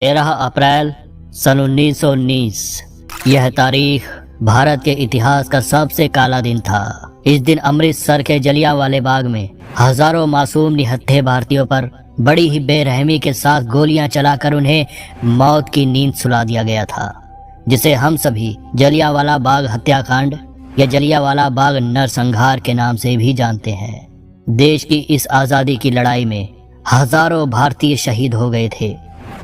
13 अप्रैल सन 1919। यह तारीख भारत के इतिहास का सबसे काला दिन था। इस दिन अमृतसर के जलियांवाले बाग में हजारों मासूम निहत्थे भारतीयों पर बड़ी ही बेरहमी के साथ गोलियां चलाकर उन्हें मौत की नींद सुला दिया गया था, जिसे हम सभी जलियांवाला बाग हत्याकांड या जलियांवाला बाग नरसंहार के नाम से भी जानते हैं। देश की इस आज़ादी की लड़ाई में हजारों भारतीय शहीद हो गए थे,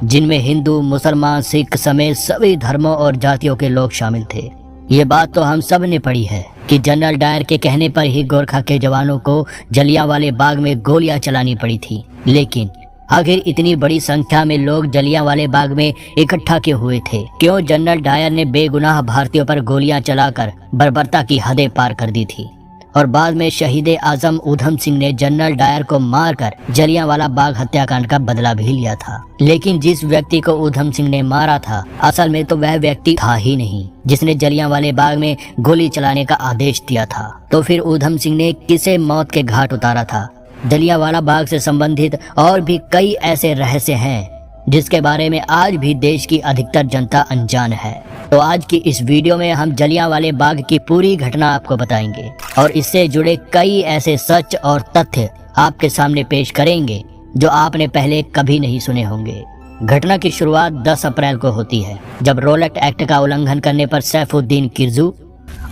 जिनमें हिंदू, मुसलमान, सिख समेत सभी धर्मों और जातियों के लोग शामिल थे। ये बात तो हम सब ने पढ़ी है कि जनरल डायर के कहने पर ही गोरखा के जवानों को जलियांवाले बाग में गोलियां चलानी पड़ी थी। लेकिन आखिर इतनी बड़ी संख्या में लोग जलियांवाले बाग में इकट्ठा क्यों हुए थे? क्यों जनरल डायर ने बेगुनाह भारतीयों पर गोलियां चलाकर बर्बरता की हदें पार कर दी थी? और बाद में शहीद आजम ऊधम सिंह ने जनरल डायर को मारकर जलियांवाला बाग हत्याकांड का बदला भी लिया था। लेकिन जिस व्यक्ति को ऊधम सिंह ने मारा था, असल में तो वह व्यक्ति था ही नहीं जिसने जलियांवाले बाग में गोली चलाने का आदेश दिया था। तो फिर ऊधम सिंह ने किसे मौत के घाट उतारा था? जलियांवाला बाग से संबंधित और भी कई ऐसे रहस्य हैं जिसके बारे में आज भी देश की अधिकतर जनता अनजान है। तो आज की इस वीडियो में हम जलियांवाले बाग की पूरी घटना आपको बताएंगे और इससे जुड़े कई ऐसे सच और तथ्य आपके सामने पेश करेंगे जो आपने पहले कभी नहीं सुने होंगे। घटना की शुरुआत 10 अप्रैल को होती है, जब रोलेट एक्ट का उल्लंघन करने पर सैफुद्दीन किरजू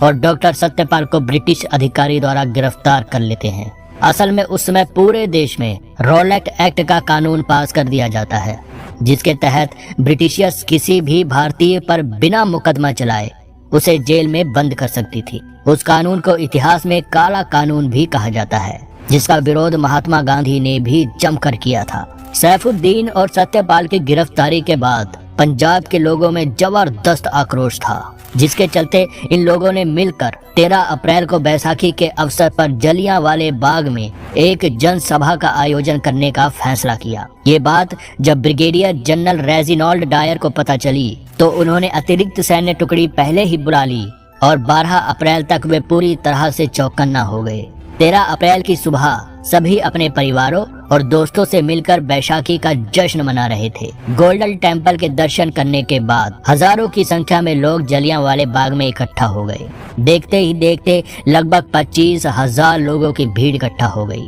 और डॉक्टर सत्यपाल को ब्रिटिश अधिकारी द्वारा गिरफ्तार कर लेते हैं। असल में उस समय पूरे देश में रोलेट एक्ट का कानून पास कर दिया जाता है, जिसके तहत ब्रिटिशर्स किसी भी भारतीय पर बिना मुकदमा चलाए उसे जेल में बंद कर सकती थी। उस कानून को इतिहास में काला कानून भी कहा जाता है, जिसका विरोध महात्मा गांधी ने भी जमकर किया था। सैफुद्दीन और सत्यपाल की गिरफ्तारी के बाद पंजाब के लोगों में जबरदस्त आक्रोश था, जिसके चलते इन लोगों ने मिलकर 13 अप्रैल को बैसाखी के अवसर पर जलियांवाले बाग में एक जनसभा का आयोजन करने का फैसला किया। ये बात जब ब्रिगेडियर जनरल रेजिनाल्ड डायर को पता चली तो उन्होंने अतिरिक्त सैन्य टुकड़ी पहले ही बुला ली और 12 अप्रैल तक वे पूरी तरह से चौकन्ना हो गए। 13 अप्रैल की सुबह सभी अपने परिवारों और दोस्तों से मिलकर बैसाखी का जश्न मना रहे थे। गोल्डन टेम्पल के दर्शन करने के बाद हजारों की संख्या में लोग जलियांवाले बाग में इकट्ठा हो गए। देखते ही देखते लगभग 25,000 लोगों की भीड़ इकट्ठा हो गई।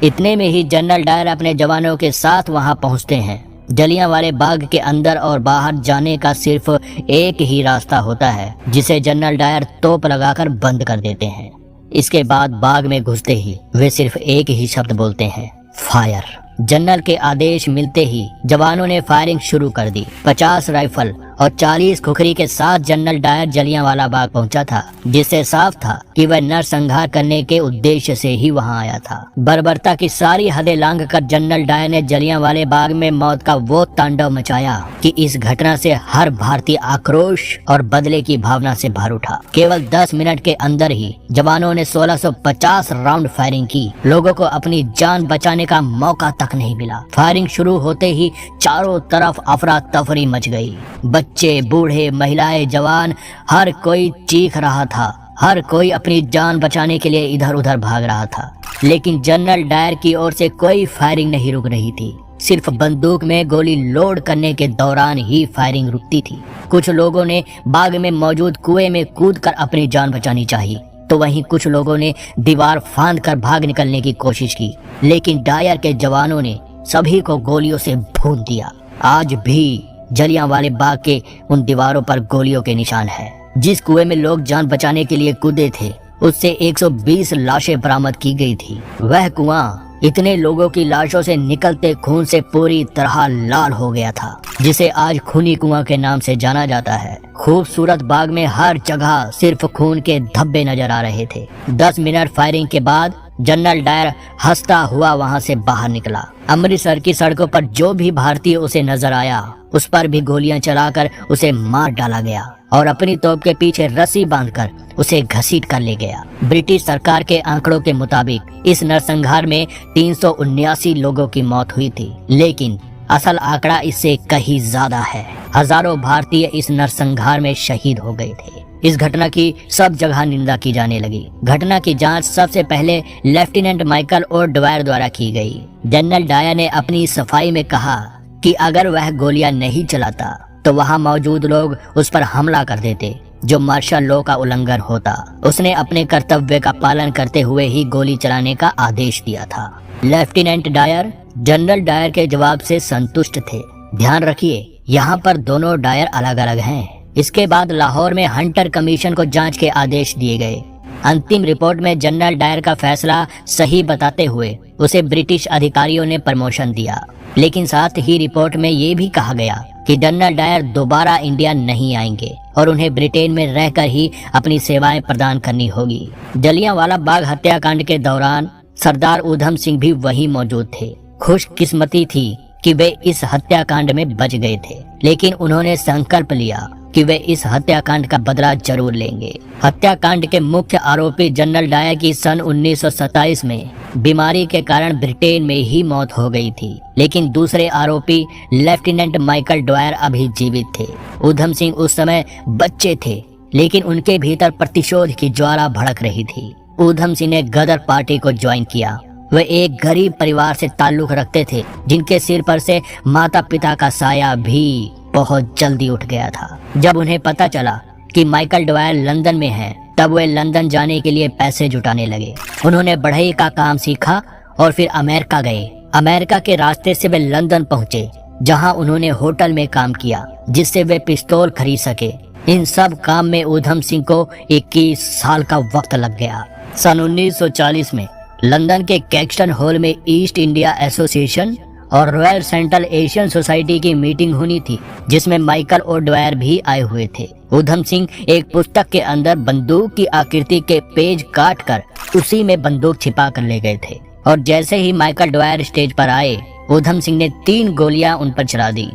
इतने में ही जनरल डायर अपने जवानों के साथ वहां पहुंचते हैं। जलियांवाले बाग के अंदर और बाहर जाने का सिर्फ एक ही रास्ता होता है, जिसे जनरल डायर तोप लगाकर बंद कर देते हैं। इसके बाद बाग में घुसते ही वे सिर्फ एक ही शब्द बोलते हैं, फायर। जनरल के आदेश मिलते ही जवानों ने फायरिंग शुरू कर दी। 50 राइफल और 40 खुखरी के साथ जनरल डायर जलियांवाला बाग पहुंचा था, जिससे साफ था कि वह नरसंहार करने के उद्देश्य से ही वहां आया था। बर्बरता की सारी हदें लांघकर जनरल डायर ने जलियांवाले बाग में मौत का वो तांडव मचाया कि इस घटना से हर भारतीय आक्रोश और बदले की भावना से भर उठा। केवल 10 मिनट के अंदर ही जवानों ने 1650 राउंड फायरिंग की। लोगों को अपनी जान बचाने का मौका तक नहीं मिला। फायरिंग शुरू होते ही चारों तरफ अफरा तफरी मच गई। बच्चे, बूढ़े, महिलाएं, जवान, हर कोई चीख रहा था। हर कोई अपनी जान बचाने के लिए इधर उधर भाग रहा था। लेकिन जनरल डायर की ओर से कोई फायरिंग नहीं रुक रही थी। सिर्फ बंदूक में गोली लोड करने के दौरान ही फायरिंग रुकती थी। कुछ लोगों ने बाग में मौजूद कुएं में कूदकर अपनी जान बचानी चाहिए, तो वहीं कुछ लोगों ने दीवार फांदकर भाग निकलने की कोशिश की। लेकिन डायर के जवानों ने सभी को गोलियों से भून दिया। आज भी जलियांवाले बाग के उन दीवारों पर गोलियों के निशान है। जिस कुएं में लोग जान बचाने के लिए कूदे थे, उससे 120 लाशें बरामद की गई थी। वह कुआं इतने लोगों की लाशों से निकलते खून से पूरी तरह लाल हो गया था, जिसे आज खूनी कुआं के नाम से जाना जाता है। खूबसूरत बाग में हर जगह सिर्फ खून के धब्बे नजर आ रहे थे। 10 मिनट फायरिंग के बाद जनरल डायर हंसता हुआ वहां से बाहर निकला। अमृतसर की सड़कों पर जो भी भारतीय उसे नजर आया, उस पर भी गोलियां चलाकर उसे मार डाला गया और अपनी तोप के पीछे रस्सी बांधकर उसे घसीट कर ले गया। ब्रिटिश सरकार के आंकड़ों के मुताबिक इस नरसंहार में 379 लोगों की मौत हुई थी, लेकिन असल आंकड़ा इससे कहीं ज्यादा है। हजारों भारतीय इस नरसंहार में शहीद हो गए थे। इस घटना की सब जगह निंदा की जाने लगी। घटना की जांच सबसे पहले लेफ्टिनेंट माइकल और डवायर द्वारा की गई। जनरल डायर ने अपनी सफाई में कहा कि अगर वह गोलियां नहीं चलाता तो वहां मौजूद लोग उस पर हमला कर देते, जो मार्शल लॉ का उल्लंघन होता। उसने अपने कर्तव्य का पालन करते हुए ही गोली चलाने का आदेश दिया था। लेफ्टिनेंट डायर जनरल डायर के जवाब से संतुष्ट थे। ध्यान रखिए, यहाँ पर दोनों डायर अलग अलग हैं। इसके बाद लाहौर में हंटर कमीशन को जांच के आदेश दिए गए। अंतिम रिपोर्ट में जनरल डायर का फैसला सही बताते हुए उसे ब्रिटिश अधिकारियों ने प्रमोशन दिया, लेकिन साथ ही रिपोर्ट में ये भी कहा गया कि जनरल डायर दोबारा इंडिया नहीं आएंगे और उन्हें ब्रिटेन में रहकर ही अपनी सेवाएं प्रदान करनी होगी। जलियांवाला बाग हत्याकांड के दौरान सरदार ऊधम सिंह भी वहीं मौजूद थे। खुशकिस्मती थी कि वे इस हत्याकांड में बच गए थे, लेकिन उन्होंने संकल्प लिया कि वे इस हत्याकांड का बदला जरूर लेंगे। हत्याकांड के मुख्य आरोपी जनरल डायर की सन 1927 में बीमारी के कारण ब्रिटेन में ही मौत हो गई थी, लेकिन दूसरे आरोपी लेफ्टिनेंट माइकल ड्वायर अभी जीवित थे। ऊधम सिंह उस समय बच्चे थे, लेकिन उनके भीतर प्रतिशोध की ज्वाला भड़क रही थी। ऊधम सिंह ने गदर पार्टी को ज्वाइन किया। वे एक गरीब परिवार से ताल्लुक रखते थे, जिनके सिर पर से माता पिता का साया भी बहुत जल्दी उठ गया था। जब उन्हें पता चला कि माइकल ड्वायर लंदन में है, तब वे लंदन जाने के लिए पैसे जुटाने लगे। उन्होंने बढ़ई का काम सीखा और फिर अमेरिका गए। अमेरिका के रास्ते से वे लंदन पहुंचे, जहां उन्होंने होटल में काम किया, जिससे वे पिस्तौल खरीद सके। इन सब काम में ऊधम सिंह को 21 साल का वक्त लग गया। सन 1940 में लंदन के कैक्सटन हॉल में ईस्ट इंडिया एसोसिएशन और रॉयल सेंट्रल एशियन सोसाइटी की मीटिंग होनी थी, जिसमें माइकल और ड्वायर भी आए हुए थे। ऊधम सिंह एक पुस्तक के अंदर बंदूक की आकृति के पेज काट कर उसी में बंदूक छिपा कर ले गए थे, और जैसे ही माइकल ड्वायर स्टेज पर आए, ऊधम सिंह ने 3 गोलियां उन पर चला दी।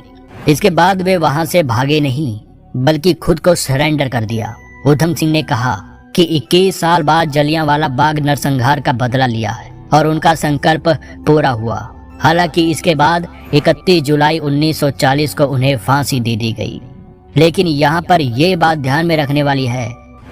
इसके बाद वे वहां से भागे नहीं, बल्कि खुद को सरेंडर कर दिया। ऊधम सिंह ने कहा कि 21 साल बाद जलियांवाला बाग नरसंहार का बदला लिया है और उनका संकल्प पूरा हुआ। हालांकि इसके बाद 31 जुलाई 1940 को उन्हें फांसी दे दी गई। लेकिन यहाँ पर यह बात ध्यान में रखने वाली है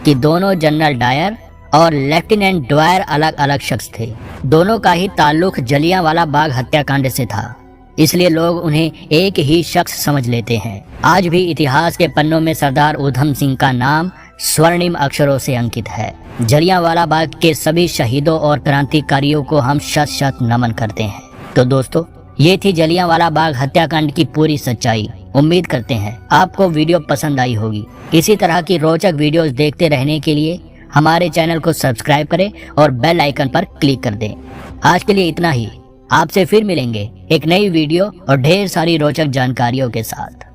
कि दोनों जनरल डायर और लेफ्टिनेंट ड्वायर अलग अलग शख्स थे। दोनों का ही ताल्लुक जलियांवाला बाग हत्याकांड से था, इसलिए लोग उन्हें एक ही शख्स समझ लेते हैं। आज भी इतिहास के पन्नों में सरदार ऊधम सिंह का नाम स्वर्णिम अक्षरों से अंकित है। जलियांवाला बाग के सभी शहीदों और क्रांतिकारियों को हम शत शत नमन करते हैं। तो दोस्तों, ये थी जलियांवाला बाग हत्याकांड की पूरी सच्चाई। उम्मीद करते हैं आपको वीडियो पसंद आई होगी। इसी तरह की रोचक वीडियोस देखते रहने के लिए हमारे चैनल को सब्सक्राइब करें और बेल आइकन पर क्लिक कर दें। आज के लिए इतना ही। आपसे फिर मिलेंगे एक नई वीडियो और ढेर सारी रोचक जानकारियों के साथ।